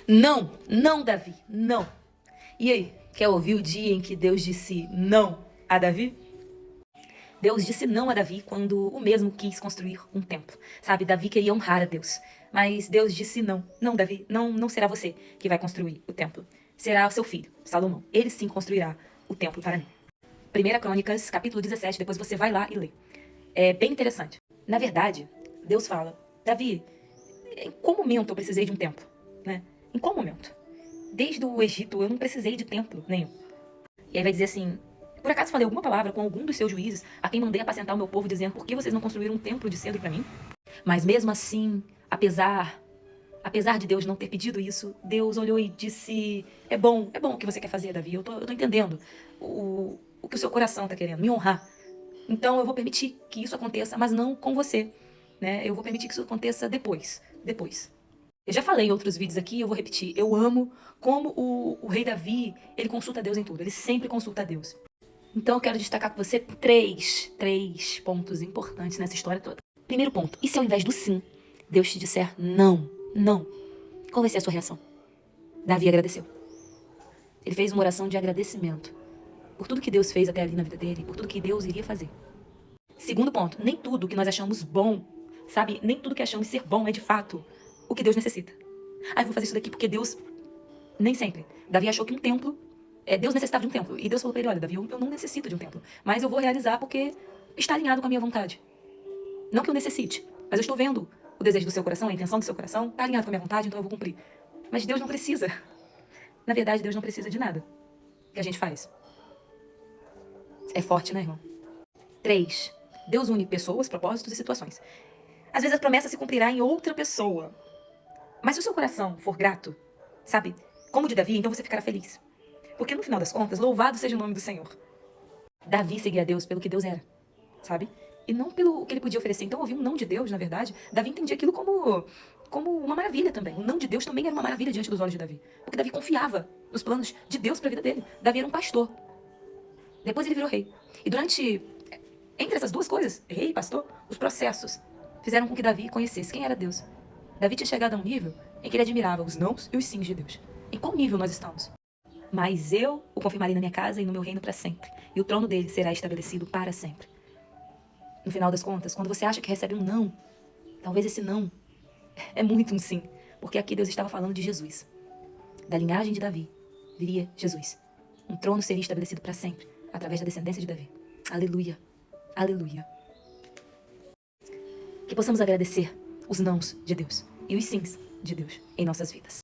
Não, não, Davi, não. E aí, quer ouvir o dia em que Deus disse não a Davi? Deus disse não a Davi quando o mesmo quis construir um templo. Sabe, Davi queria honrar a Deus. Mas Deus disse não. Não, Davi, não será você que vai construir o templo. Será o seu filho, Salomão. Ele sim construirá o templo para mim. 1 Crônicas, capítulo 17, depois você vai lá e lê. É bem interessante. Na verdade, Deus fala, Davi, em qual momento eu precisei de um templo? Né? Em qual momento? Desde o Egito eu não precisei de templo nenhum. E aí vai dizer assim, por acaso falei alguma palavra com algum dos seus juízes, a quem mandei apacentar o meu povo, dizendo, por que vocês não construíram um templo de cedro para mim? Mas mesmo assim, apesar de Deus não ter pedido isso, Deus olhou e disse, é bom o que você quer fazer, Davi, eu tô entendendo o que o seu coração tá querendo, me honrar. Então eu vou permitir que isso aconteça, mas não com você, né? Eu vou permitir que isso aconteça depois. Eu já falei em outros vídeos aqui, eu vou repetir. Eu amo como o rei Davi, ele consulta Deus em tudo. Ele sempre consulta Deus. Então eu quero destacar com você três pontos importantes nessa história toda. Primeiro ponto, e se ao invés do sim, Deus te disser não? Qual vai ser a sua reação? Davi agradeceu. Ele fez uma oração de agradecimento por tudo que Deus fez até ali na vida dele, por tudo que Deus iria fazer. Segundo ponto, nem tudo que nós achamos bom, sabe? Nem tudo que achamos ser bom é de fato o que Deus necessita. Eu vou fazer isso daqui porque Deus... Nem sempre. Davi achou que um templo... Deus necessitava de um templo. E Deus falou pra ele, olha, Davi, eu não necessito de um templo. Mas eu vou realizar porque está alinhado com a minha vontade. Não que eu necessite, mas eu estou vendo o desejo do seu coração, a intenção do seu coração, está alinhado com a minha vontade, então eu vou cumprir. Mas Deus não precisa. Na verdade, Deus não precisa de nada que a gente faz. É forte, né, irmão? 3. Deus une pessoas, propósitos e situações. Às vezes a promessa se cumprirá em outra pessoa. Mas se o seu coração for grato, sabe, como o de Davi, então você ficará feliz. Porque no final das contas, louvado seja o nome do Senhor. Davi seguia a Deus pelo que Deus era, sabe? E não pelo que ele podia oferecer. Então ouvir um não de Deus, na verdade, Davi entendia aquilo como uma maravilha também. O não de Deus também era uma maravilha diante dos olhos de Davi. Porque Davi confiava nos planos de Deus para a vida dele. Davi era um pastor. Depois ele virou rei. E entre essas duas coisas, rei e pastor, os processos fizeram com que Davi conhecesse quem era Deus. Davi tinha chegado a um nível em que ele admirava os nãos e os sims de Deus. Em qual nível nós estamos? Mas eu o confirmarei na minha casa e no meu reino para sempre. E o trono dele será estabelecido para sempre. No final das contas, quando você acha que recebe um não, talvez esse não é muito um sim. Porque aqui Deus estava falando de Jesus. Da linhagem de Davi viria Jesus. Um trono seria estabelecido para sempre, através da descendência de Davi. Aleluia. Aleluia. Que possamos agradecer os nãos de Deus e os sims de Deus em nossas vidas.